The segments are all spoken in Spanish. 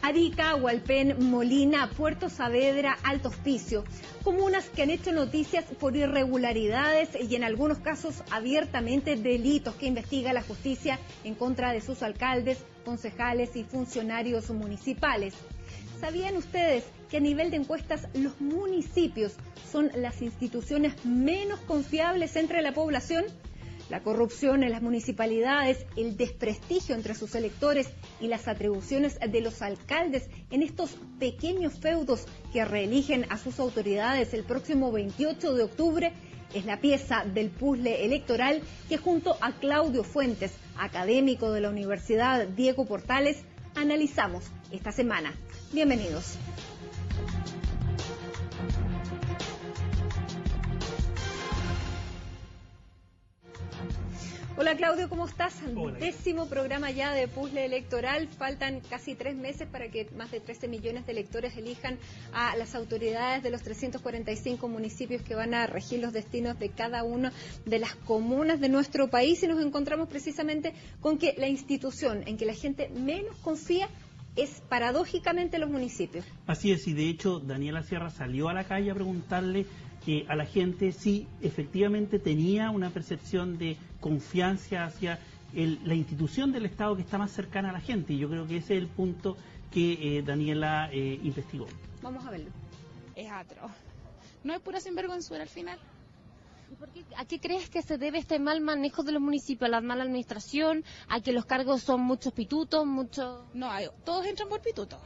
Arica, Hualpén, Molina, Puerto Saavedra, Alto Hospicio, comunas que han hecho noticias por irregularidades y en algunos casos abiertamente delitos que investiga la justicia en contra de sus alcaldes, concejales y funcionarios municipales. ¿Sabían ustedes que a nivel de encuestas los municipios son las instituciones menos confiables entre la población? La corrupción en las municipalidades, el desprestigio entre sus electores y las atribuciones de los alcaldes en estos pequeños feudos que reeligen a sus autoridades el próximo 28 de octubre es la pieza del puzzle electoral que junto a Claudio Fuentes, académico de la Universidad Diego Portales, analizamos esta semana. Bienvenidos. Hola Claudio, ¿cómo estás? Hola. 10º programa ya de puzzle electoral. Faltan casi 3 meses para que más de 13 millones de electores elijan a las autoridades de los 345 municipios que van a regir los destinos de cada una de las comunas de nuestro país, y nos encontramos precisamente con que la institución en que la gente menos confía es paradójicamente los municipios. Así es, y de hecho Daniela Sierra salió a la calle a preguntarle a la gente si efectivamente tenía una percepción de confianza hacia la institución del Estado que está más cercana a la gente, y yo creo que ese es el punto que Daniela investigó. Vamos a verlo. Es atroz. No es pura sinvergüenzura al final. ¿A qué crees que se debe este mal manejo de los municipios? ¿A la mala administración? ¿A que los cargos son muchos pitutos? No, todos entran por pituto.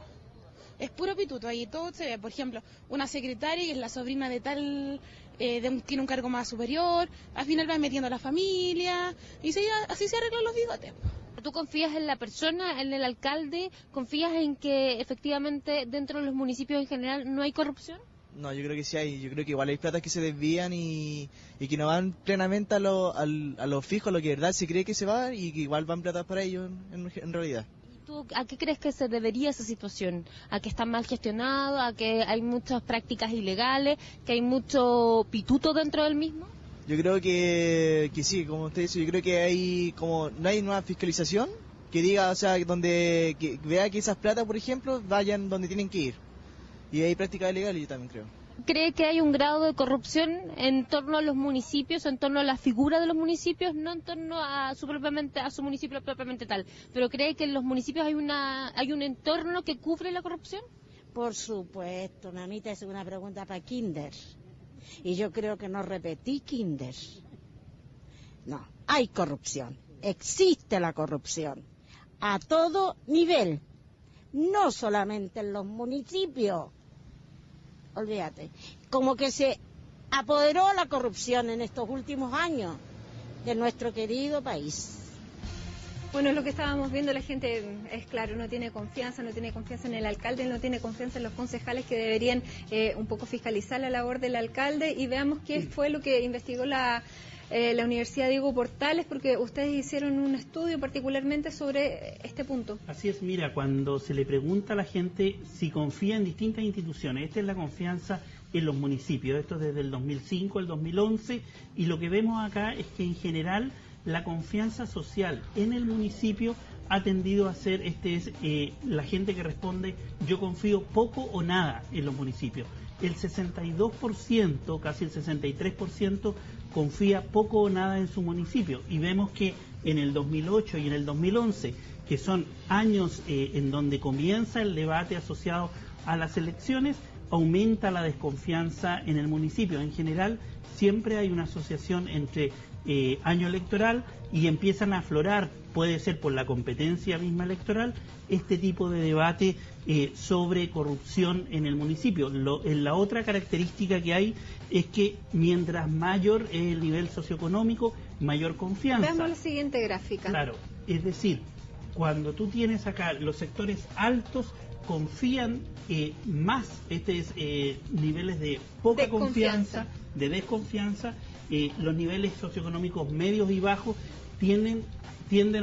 Es puro pituto, ahí todo se ve. Por ejemplo, una secretaria que es la sobrina de tal, tiene un cargo más superior, al final va metiendo a la familia, y así se arreglan los bigotes. ¿Tú confías en la persona, en el alcalde? ¿Confías en que efectivamente dentro de los municipios en general no hay corrupción? No, yo creo que sí hay. Yo creo que igual hay platas que se desvían y que no van plenamente a lo fijo, a lo que de verdad se cree que se va, y que igual van platas para ellos en realidad. ¿Y tú a qué crees que se debería esa situación? ¿A que está mal gestionado? ¿A que hay muchas prácticas ilegales? ¿Que hay mucho pituto dentro del mismo? Yo creo que sí, como usted dice, yo creo que hay no hay nueva fiscalización que diga, o sea, que vea que esas platas, por ejemplo, vayan donde tienen que ir. Y hay prácticas ilegales, yo también creo. ¿Cree que hay un grado de corrupción en torno a los municipios, en torno a la figura de los municipios, no en torno a su municipio propiamente tal? ¿Pero cree que en los municipios hay un entorno que cubre la corrupción? Por supuesto, mamita, es una pregunta para Kinder. Y yo creo que no repetí Kinder. No, hay corrupción. Existe la corrupción. A todo nivel. No solamente en los municipios. Olvídate. Como que se apoderó la corrupción en estos últimos años de nuestro querido país. Bueno, es lo que estábamos viendo, la gente, es claro, no tiene confianza en el alcalde, no tiene confianza en los concejales que deberían un poco fiscalizar la labor del alcalde, y veamos qué fue lo que investigó la Universidad Diego Portales, porque ustedes hicieron un estudio particularmente sobre este punto. Así es, mira, cuando se le pregunta a la gente si confía en distintas instituciones, esta es la confianza en los municipios, esto es desde el 2005 al 2011, y lo que vemos acá es que en general la confianza social en el municipio ha tendido a ser, la gente que responde, yo confío poco o nada en los municipios. El 62%, casi el 63%, confía poco o nada en su municipio. Y vemos que en el 2008 y en el 2011, que son años en donde comienza el debate asociado a las elecciones, aumenta la desconfianza en el municipio. En general, siempre hay una asociación entre año electoral y empiezan a aflorar, puede ser por la competencia misma electoral, este tipo de debate sobre corrupción en el municipio. La otra característica que hay es que mientras mayor es el nivel socioeconómico, mayor confianza. Veamos la siguiente gráfica. Claro, es decir, cuando tú tienes acá los sectores altos, confían más, niveles de poca confianza, de desconfianza, los niveles socioeconómicos medios y bajos tienden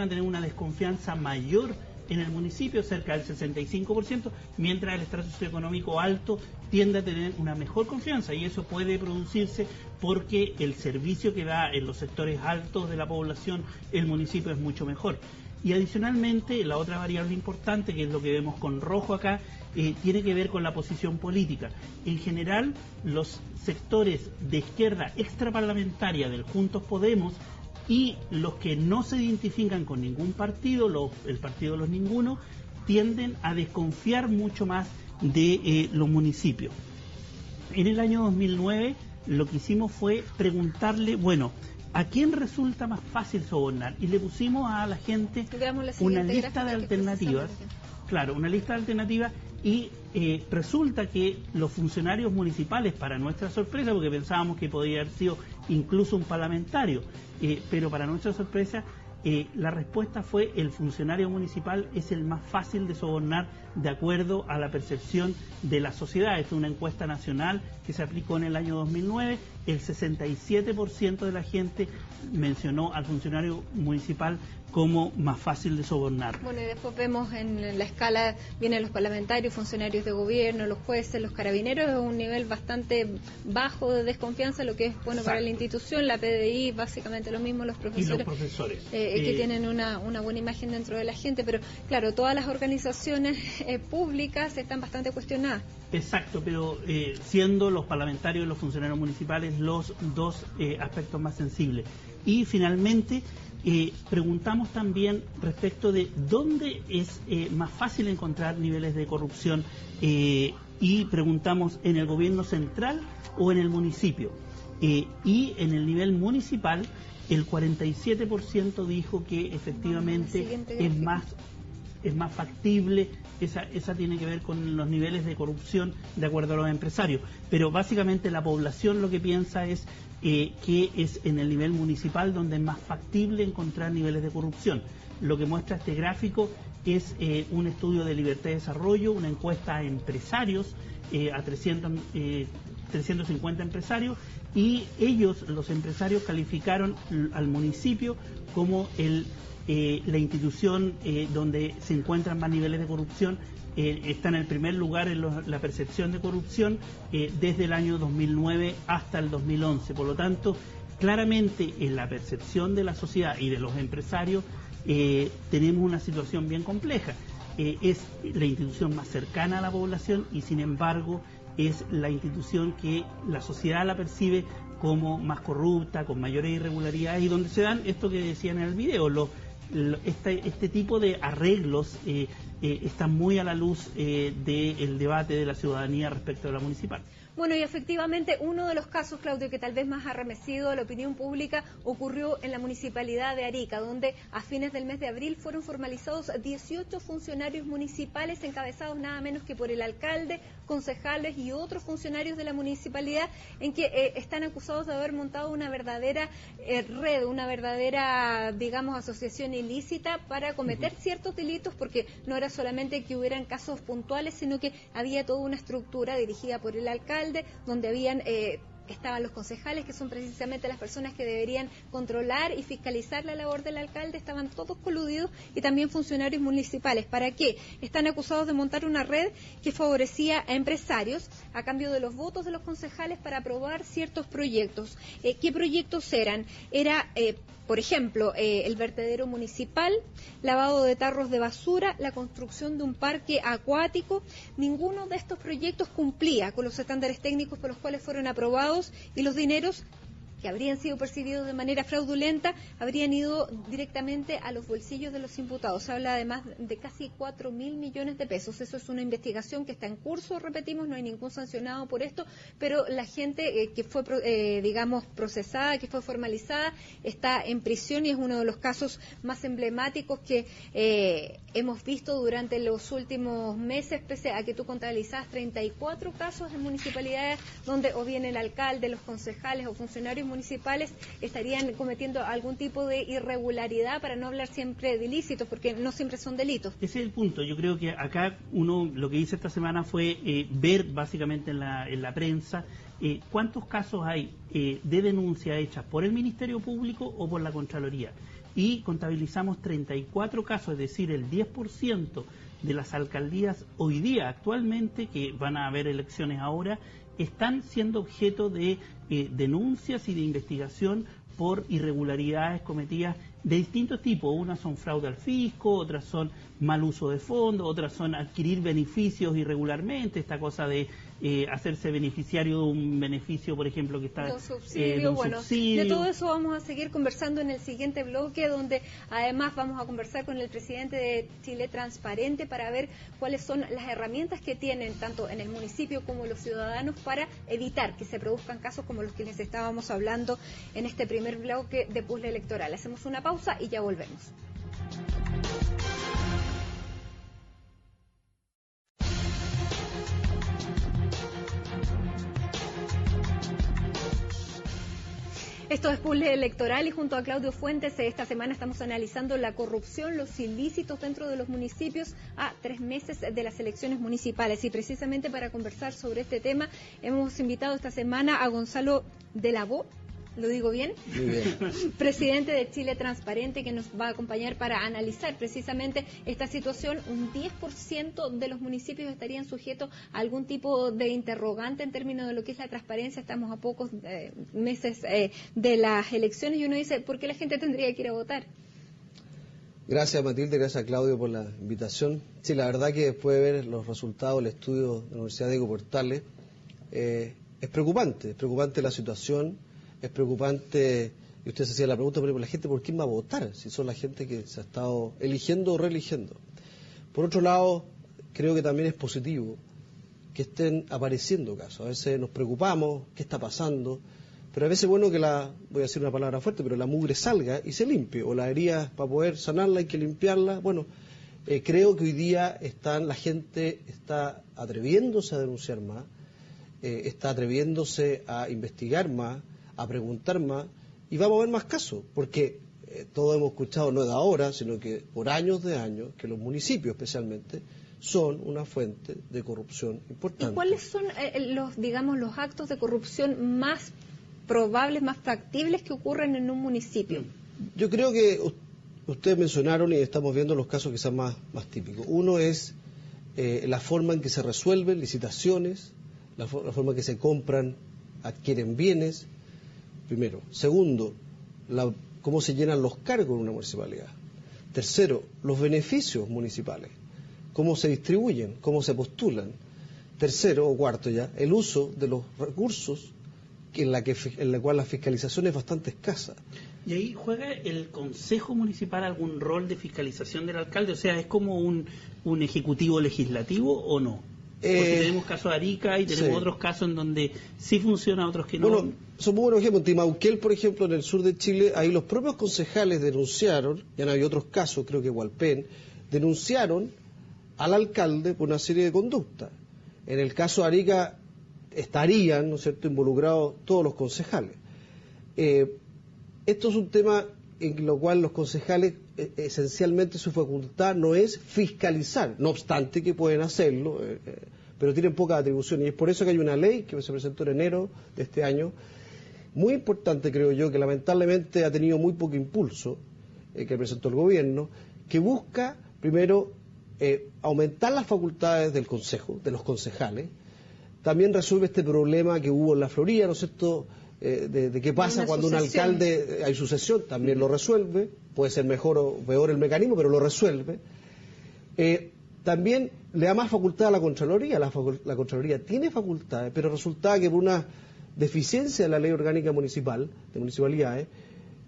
a tener una desconfianza mayor en el municipio, cerca del 65%, mientras el estrato socioeconómico alto tiende a tener una mejor confianza, y eso puede producirse porque el servicio que da en los sectores altos de la población el municipio es mucho mejor. Y adicionalmente, la otra variable importante, que es lo que vemos con rojo acá, tiene que ver con la posición política. En general, los sectores de izquierda extraparlamentaria del Juntos Podemos y los que no se identifican con ningún partido, el partido de los ninguno, tienden a desconfiar mucho más de los municipios. En el año 2009 lo que hicimos fue preguntarle, bueno, ¿a quién resulta más fácil sobornar? Y le pusimos a la gente una lista de alternativas. Claro, una lista de alternativas y resulta que los funcionarios municipales, para nuestra sorpresa, porque pensábamos que podía haber sido incluso un parlamentario, pero para nuestra sorpresa, la respuesta fue: el funcionario municipal es el más fácil de sobornar de acuerdo a la percepción de la sociedad. Es una encuesta nacional que se aplicó en el año 2009. El 67% de la gente mencionó al funcionario municipal como más fácil de sobornar. Bueno, y después vemos en la escala, vienen los parlamentarios, funcionarios de gobierno, los jueces, los carabineros, es un nivel bastante bajo de desconfianza, lo que es bueno para la institución, la PDI, básicamente lo mismo, los profesores. Y los profesores. Que tienen una buena imagen dentro de la gente, pero claro, todas las organizaciones públicas están bastante cuestionadas. Exacto, pero siendo los parlamentarios y los funcionarios municipales los dos aspectos más sensibles. Y finalmente preguntamos también respecto de dónde es más fácil encontrar niveles de corrupción y preguntamos en el gobierno central o en el municipio. Y en el nivel municipal el 47% dijo que efectivamente es más factible. Esa tiene que ver con los niveles de corrupción de acuerdo a los empresarios. Pero básicamente la población lo que piensa es que es en el nivel municipal donde es más factible encontrar niveles de corrupción. Lo que muestra este gráfico es un estudio de Libertad y Desarrollo, una encuesta a empresarios, a 350 empresarios, y ellos, los empresarios, calificaron al municipio como la institución donde se encuentran más niveles de corrupción. Está en el primer lugar en la percepción de corrupción desde el año 2009 hasta el 2011. Por lo tanto, claramente en la percepción de la sociedad y de los empresarios tenemos una situación bien compleja. Es la institución más cercana a la población y sin embargo es la institución que la sociedad la percibe como más corrupta, con mayores irregularidades, y donde se dan esto que decían en el video, este tipo de arreglos están muy a la luz del debate de la ciudadanía respecto a la municipal. Bueno, y efectivamente uno de los casos, Claudio, que tal vez más ha arremecido a la opinión pública ocurrió en la municipalidad de Arica, donde a fines del mes de abril fueron formalizados 18 funcionarios municipales encabezados nada menos que por el alcalde, concejales y otros funcionarios de la municipalidad, en que están acusados de haber montado una verdadera red, una verdadera, digamos, asociación ilícita para cometer ciertos delitos, porque no era solamente que hubieran casos puntuales, sino que había toda una estructura dirigida por el alcalde, donde estaban los concejales, que son precisamente las personas que deberían controlar y fiscalizar la labor del alcalde, estaban todos coludidos, y también funcionarios municipales. ¿Para qué? Están acusados de montar una red que favorecía a empresarios a cambio de los votos de los concejales para aprobar ciertos proyectos. ¿Qué proyectos eran? Por ejemplo, el vertedero municipal, lavado de tarros de basura, la construcción de un parque acuático. Ninguno de estos proyectos cumplía con los estándares técnicos por los cuales fueron aprobados, y los dineros que habrían sido percibidos de manera fraudulenta habrían ido directamente a los bolsillos de los imputados. Se habla además de casi 4.000 millones de pesos. Eso es una investigación que está en curso, repetimos, no hay ningún sancionado por esto, pero la gente que fue, digamos, procesada, que fue formalizada, está en prisión, y es uno de los casos más emblemáticos que hemos visto durante los últimos meses, pese a que tú contabilizas 34 casos en municipalidades donde o bien el alcalde, los concejales o funcionarios municipales estarían cometiendo algún tipo de irregularidad, para no hablar siempre de ilícitos, porque no siempre son delitos. Ese es el punto. Yo creo que acá lo que hice esta semana fue ver básicamente en la prensa cuántos casos hay de denuncia hechas por el Ministerio Público o por la Contraloría. Y contabilizamos 34 casos, es decir, el 10% de las alcaldías hoy día, actualmente, que van a haber elecciones ahora, están siendo objeto de denuncias y de investigación por irregularidades cometidas de distintos tipos. Unas son fraude al fisco, otras son mal uso de fondos, otras son adquirir beneficios irregularmente, esta cosa de hacerse beneficiario de un beneficio, por ejemplo, que está... De un subsidio, subsidio. De todo eso vamos a seguir conversando en el siguiente bloque, donde además vamos a conversar con el presidente de Chile Transparente para ver cuáles son las herramientas que tienen tanto en el municipio como los ciudadanos para evitar que se produzcan casos como los que les estábamos hablando en este primer bloque de Puzzle Electoral. Hacemos una pausa y ya volvemos. Esto es Puzzle Electoral y junto a Claudio Fuentes esta semana estamos analizando la corrupción, los ilícitos dentro de los municipios a 3 meses de las elecciones municipales. Y precisamente para conversar sobre este tema hemos invitado esta semana a Gonzalo Delabó, ¿lo digo bien? Muy bien. Presidente de Chile Transparente, que nos va a acompañar para analizar precisamente esta situación. Un 10% de los municipios estarían sujetos a algún tipo de interrogante en términos de lo que es la transparencia. Estamos a pocos meses de las elecciones y uno dice, ¿por qué la gente tendría que ir a votar? Gracias, Matilde, gracias a Claudio por la invitación. Sí, la verdad que después de ver los resultados del estudio de la Universidad Diego Portales, es preocupante la situación. Es preocupante, y usted se hacía la pregunta, pero la gente, ¿por quién va a votar? Si son la gente que se ha estado eligiendo o reeligiendo. Por otro lado, creo que también es positivo que estén apareciendo casos. A veces nos preocupamos, ¿qué está pasando? Pero a veces es bueno que voy a decir una palabra fuerte, pero la mugre salga y se limpie. O la herida, para poder sanarla, hay que limpiarla. Bueno, creo que hoy día la gente está atreviéndose a denunciar más, está atreviéndose a investigar más, a preguntar más, y vamos a ver más casos, porque todos hemos escuchado, no de ahora, sino que por años, que los municipios especialmente son una fuente de corrupción importante. ¿Y cuáles son los actos de corrupción más probables, más factibles que ocurren en un municipio? Yo creo que ustedes mencionaron y estamos viendo los casos quizás más típicos. Uno es la forma en que se resuelven licitaciones, la forma en que se compran, adquieren bienes, primero. Segundo, cómo se llenan los cargos en una municipalidad. Tercero, los beneficios municipales, cómo se distribuyen, cómo se postulan. Tercero o cuarto ya, el uso de los recursos en la cual la fiscalización es bastante escasa. ¿Y ahí juega el Consejo Municipal algún rol de fiscalización del alcalde? O sea, ¿es como un ejecutivo legislativo o no? Porque tenemos casos de Arica y tenemos otros casos en donde sí funciona, otros que no. Bueno, son muy buenos ejemplos. En Timauquel, por ejemplo, en el sur de Chile, ahí los propios concejales denunciaron, ya no hay otros casos, creo que Hualpén, denunciaron al alcalde por una serie de conductas. En el caso de Arica estarían, ¿no es cierto?, involucrados todos los concejales. Esto es un tema en lo cual los concejales, esencialmente su facultad no es fiscalizar, no obstante que pueden hacerlo, pero tienen pocas atribuciones. Y es por eso que hay una ley que se presentó en enero de este año, muy importante creo yo, que lamentablemente ha tenido muy poco impulso, que presentó el gobierno, que busca primero aumentar las facultades del consejo, de los concejales. También resuelve este problema que hubo en la Florida, ¿no es cierto?, de qué pasa cuando un alcalde, hay sucesión, también lo resuelve, puede ser mejor o peor el mecanismo, pero lo resuelve. También le da más facultad a la Contraloría, la Contraloría tiene facultades, pero resulta que por una deficiencia de la ley orgánica municipal, de municipalidades,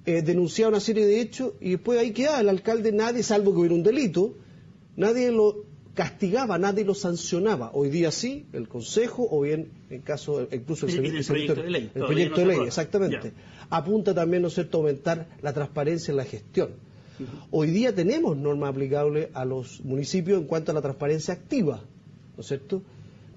denunciaba una serie de hechos y después ahí quedaba el alcalde, nadie, salvo que hubiera un delito, nadie lo castigaba, nadie lo sancionaba. Hoy día sí, el Consejo, o bien en caso, incluso el proyecto de ley. El proyecto de ley, exactamente. Ya. Apunta también, ¿no es cierto?, a aumentar la transparencia en la gestión. Hoy día tenemos normas aplicables a los municipios en cuanto a la transparencia activa, ¿no es cierto?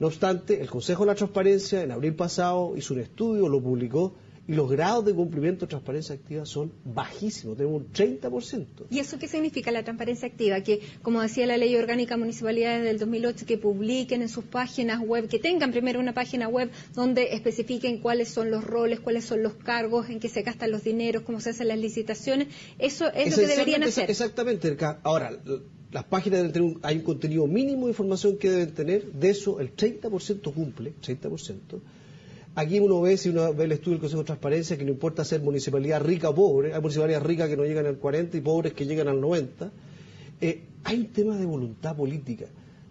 No obstante, el Consejo de la Transparencia en abril pasado hizo un estudio, lo publicó, y los grados de cumplimiento de transparencia activa son bajísimos, tenemos un 30%. ¿Y eso qué significa la transparencia activa? Que, como decía la Ley Orgánica de Municipalidades del 2008, que publiquen en sus páginas web, que tengan primero una página web donde especifiquen cuáles son los roles, cuáles son los cargos, en qué se gastan los dineros, cómo se hacen las licitaciones. Eso es lo que deberían hacer. Exactamente. Ahora, las páginas deben tener hay un contenido mínimo de información que deben tener, de eso el 30% cumple, 30%. Aquí uno ve, si uno ve el estudio del Consejo de Transparencia, que no importa ser municipalidad rica o pobre, hay municipalidades ricas que no llegan al 40 y pobres que llegan al 90. Hay un tema de voluntad política.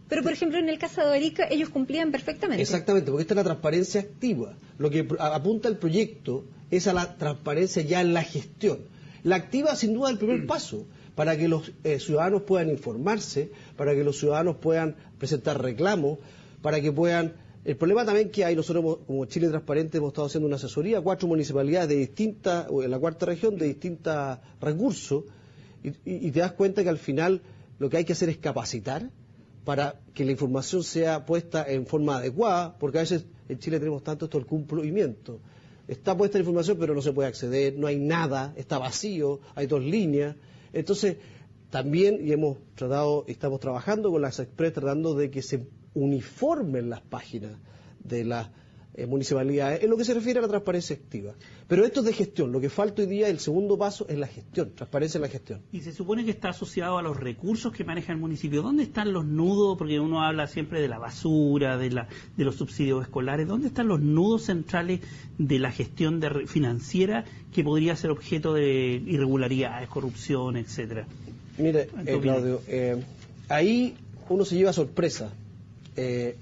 Pero, por ejemplo, en el caso de Arica, ellos cumplían perfectamente. Exactamente, porque esta es la transparencia activa. Lo que apunta el proyecto es a la transparencia ya en la gestión. La activa, sin duda, es el primer paso para que los ciudadanos puedan informarse, para que los ciudadanos puedan presentar reclamos, para que puedan... El problema también que hay, nosotros como Chile Transparente hemos estado haciendo una asesoría a 4 municipalidades de distintas, en la cuarta región, de distintos recursos, y te das cuenta que al final lo que hay que hacer es capacitar para que la información sea puesta en forma adecuada, porque a veces en Chile tenemos tanto esto del cumplimiento. Está puesta la información, pero no se puede acceder, no hay nada, está vacío, hay 2 líneas. Entonces, también, y estamos trabajando con las Express tratando de que se uniformen las páginas de las municipalidades en lo que se refiere a la transparencia activa. Pero esto es de gestión, lo que falta hoy día, el segundo paso es la gestión, transparencia en la gestión. Y se supone que está asociado a los recursos que maneja el municipio. ¿Dónde están los nudos? Porque uno habla siempre de la basura, de los subsidios escolares. ¿Dónde están los nudos centrales de la gestión financiera que podría ser objeto de irregularidades, corrupción, etcétera? Mire, Claudio, ahí uno se lleva sorpresa. En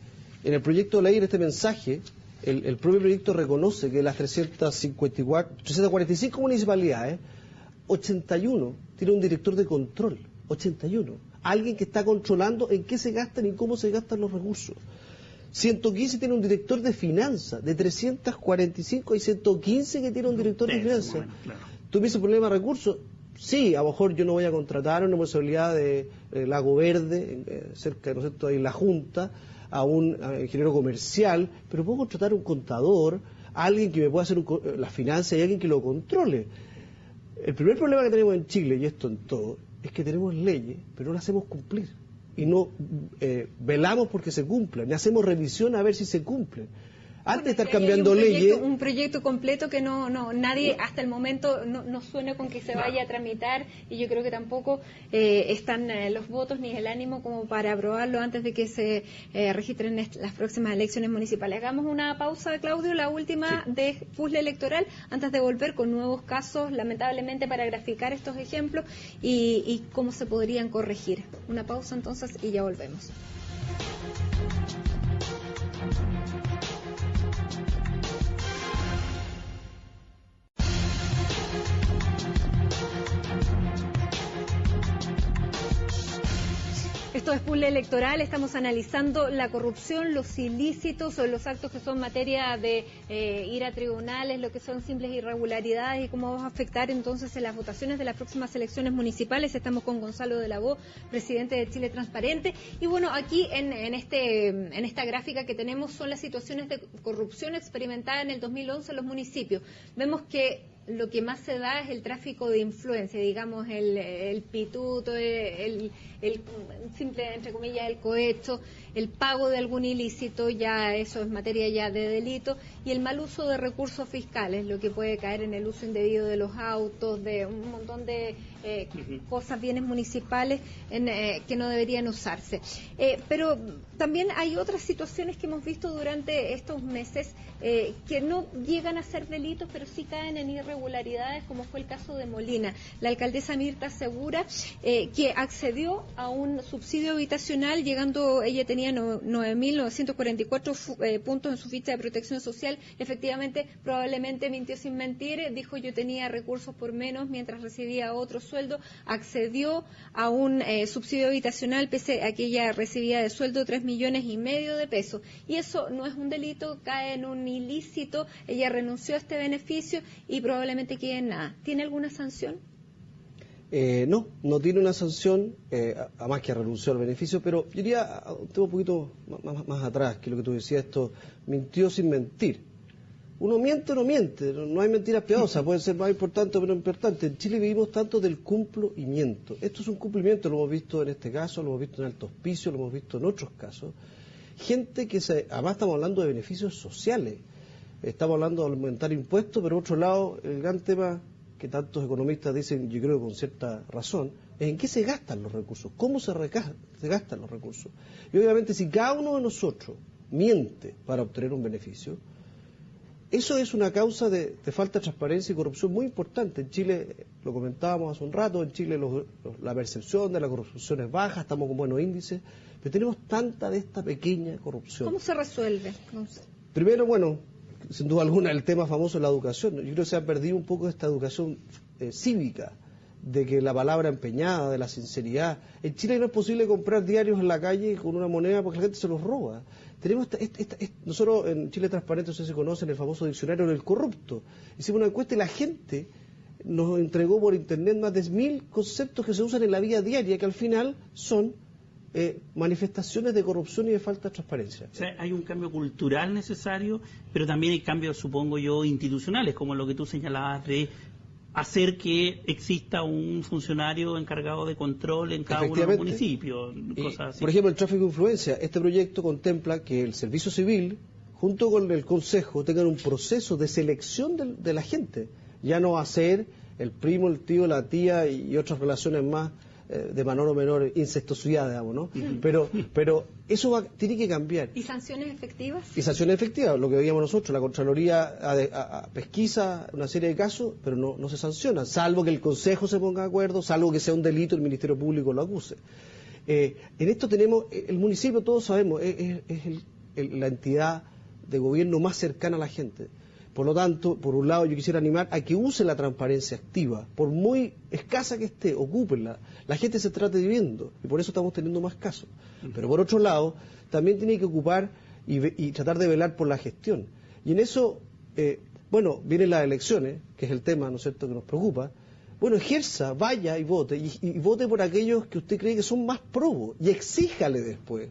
el proyecto de ley, en este mensaje, el propio proyecto reconoce que de las 345 municipalidades, 81 tiene un director de control, 81. Alguien que está controlando en qué se gastan y cómo se gastan los recursos. 115 tiene un director de finanzas, de 345 hay 115 que tiene un director de finanzas. Bueno, claro. ¿Tú me dices problema de recursos? Sí, a lo mejor yo no voy a contratar una municipalidad de Lago Verde, cerca, ¿no es cierto?, ahí en la Junta, a un ingeniero comercial, pero puedo contratar un contador, a alguien que me pueda hacer las finanzas y alguien que lo controle. El primer problema que tenemos en Chile, y esto en todo, es que tenemos leyes, pero no las hacemos cumplir. Y no velamos porque se cumplan, ni hacemos revisión a ver si se cumplen. Antes de estar cambiando leyes... Un proyecto completo que nadie hasta el momento no suena con que se vaya a tramitar, y yo creo que tampoco están los votos ni el ánimo como para aprobarlo antes de que se registren las próximas elecciones municipales. Hagamos una pausa, Claudio, la última de puzzle electoral, antes de volver con nuevos casos, lamentablemente, para graficar estos ejemplos y cómo se podrían corregir. Una pausa entonces y ya volvemos. Esto es Puzzle Electoral, estamos analizando la corrupción, los ilícitos o los actos que son materia de ir a tribunales, lo que son simples irregularidades y cómo va a afectar entonces en las votaciones de las próximas elecciones municipales. Estamos con Gonzalo de la Voz, presidente de Chile Transparente. Y bueno, aquí en esta gráfica que tenemos son las situaciones de corrupción experimentada en el 2011 en los municipios. Vemos que lo que más se da es el tráfico de influencia, digamos, el pituto, el simple, entre comillas, el cohecho, el pago de algún ilícito, ya eso es materia ya de delito, y el mal uso de recursos fiscales, lo que puede caer en el uso indebido de los autos, de un montón de cosas, bienes municipales que no deberían usarse. Pero también hay otras situaciones que hemos visto durante estos meses que no llegan a ser delitos, pero sí caen en irregularidades, como fue el caso de Molina. La alcaldesa Mirta asegura que accedió a un subsidio habitacional, ella tenía 9.944 puntos en su ficha de protección social. Efectivamente, probablemente mintió sin mentir, dijo yo tenía recursos por menos mientras recibía otro sueldo, accedió a un subsidio habitacional pese a que ella recibía de sueldo 3,5 millones de pesos. Y eso no es un delito, cae en un ilícito, ella renunció a este beneficio y probablemente quede en nada. ¿Tiene alguna sanción? No tiene una sanción, además que renunció al beneficio, pero yo diría un tema un poquito más atrás, que lo que tú decías, esto, mintió sin mentir. Uno miente o no miente, no hay mentiras piadosas, pueden ser más importantes o menos importantes. En Chile vivimos tanto del cumplimiento. Esto es un cumplimiento, lo hemos visto en este caso, lo hemos visto en Alto Hospicio, lo hemos visto en otros casos. Gente que además estamos hablando de beneficios sociales, estamos hablando de aumentar impuestos, pero por otro lado, el gran tema que tantos economistas dicen, yo creo con cierta razón, es en qué se gastan los recursos, cómo se gastan los recursos. Y obviamente si cada uno de nosotros miente para obtener un beneficio, eso es una causa de falta de transparencia y corrupción muy importante. En Chile, lo comentábamos hace un rato, en Chile la percepción de la corrupción es baja, estamos con buenos índices, pero tenemos tanta de esta pequeña corrupción. ¿Cómo se resuelve? Primero, bueno, sin duda alguna, el tema famoso de la educación. Yo creo que se ha perdido un poco esta educación cívica, de que la palabra empeñada, de la sinceridad. En Chile no es posible comprar diarios en la calle con una moneda porque la gente se los roba. Tenemos nosotros en Chile Transparente, ustedes se conocen, el famoso diccionario del corrupto. Hicimos una encuesta y la gente nos entregó por internet más de 1000 conceptos que se usan en la vida diaria, que al final son manifestaciones de corrupción y de falta de transparencia. O sea, hay un cambio cultural necesario, pero también hay cambios, supongo yo, institucionales, como lo que tú señalabas de hacer que exista un funcionario encargado de control en cada uno de los municipios, cosas así. Por ejemplo, el tráfico de influencia. Este proyecto contempla que el Servicio Civil, junto con el Consejo, tengan un proceso de selección de la gente. Ya no va a ser el primo, el tío, la tía y otras relaciones más de menor o menor incestuosidad, digamos, ¿no? Pero eso tiene que cambiar. ¿Y sanciones efectivas? Y sanciones efectivas, lo que veíamos nosotros, la Contraloría pesquisa una serie de casos, pero no se sanciona, salvo que el Consejo se ponga de acuerdo, salvo que sea un delito, el Ministerio Público lo acuse. En esto tenemos, el municipio, todos sabemos, es la entidad de gobierno más cercana a la gente. Por lo tanto, por un lado, yo quisiera animar a que use la transparencia activa. Por muy escasa que esté, ocúpenla. La gente se está dividiendo y por eso estamos teniendo más casos. Pero por otro lado, también tiene que ocupar y tratar de velar por la gestión. Y en eso, vienen las elecciones, que es el tema, ¿no es cierto?, que nos preocupa. Bueno, ejerza, vaya y vote. Y vote por aquellos que usted cree que son más probos. Y exíjale después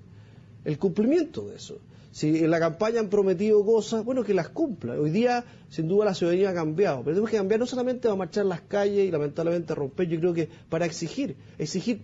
el cumplimiento de eso. Si en la campaña han prometido cosas, bueno, que las cumpla. Hoy día, sin duda, la ciudadanía ha cambiado. Pero tenemos que cambiar, no solamente va a marchar las calles y lamentablemente a romper, yo creo que para exigir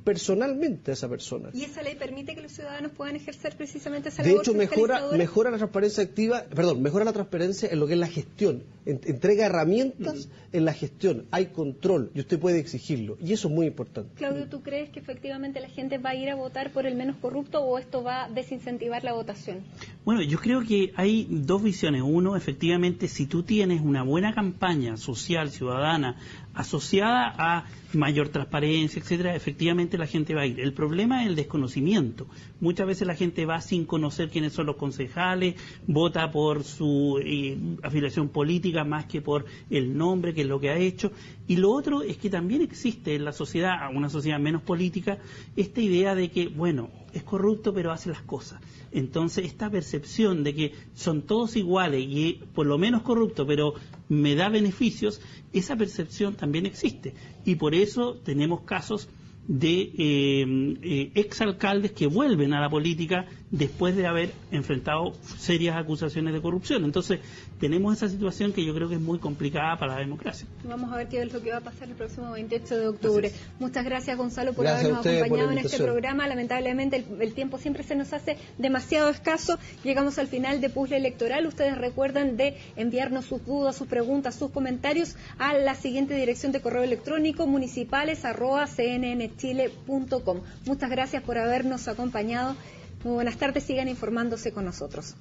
personalmente a esa persona. ¿Y esa ley permite que los ciudadanos puedan ejercer precisamente esa labor fiscalizadora? De hecho, mejora la transparencia activa, mejora la transparencia en lo que es la gestión. Entrega herramientas en la gestión. Hay control y usted puede exigirlo. Y eso es muy importante. Claudio, ¿tú crees que efectivamente la gente va a ir a votar por el menos corrupto o esto va a desincentivar la votación? Bueno, yo creo que hay dos visiones. Uno, efectivamente, si tú tienes una buena campaña social, ciudadana, asociada a mayor transparencia, etcétera, efectivamente la gente va a ir. El problema es el desconocimiento. Muchas veces la gente va sin conocer quiénes son los concejales, vota por su afiliación política más que por el nombre, que es lo que ha hecho. Y lo otro es que también existe en la sociedad, una sociedad menos política, esta idea de que, bueno, es corrupto pero hace las cosas. Entonces esta percepción de que son todos iguales y por lo menos corrupto pero me da beneficios, esa percepción también existe. Y por eso tenemos casos de exalcaldes que vuelven a la política después de haber enfrentado serias acusaciones de corrupción. Entonces tenemos esa situación que yo creo que es muy complicada para la democracia. Vamos a ver qué es lo que va a pasar el próximo 28 de octubre. Muchas gracias, Gonzalo, por habernos acompañado en este programa. Lamentablemente el tiempo siempre se nos hace demasiado escaso. Llegamos al final de Puzzle Electoral. Ustedes recuerdan de enviarnos sus dudas, sus preguntas, sus comentarios a la siguiente dirección de correo electrónico: municipales@cnnchile.com. Muchas gracias por habernos acompañado. Muy buenas tardes, sigan informándose con nosotros.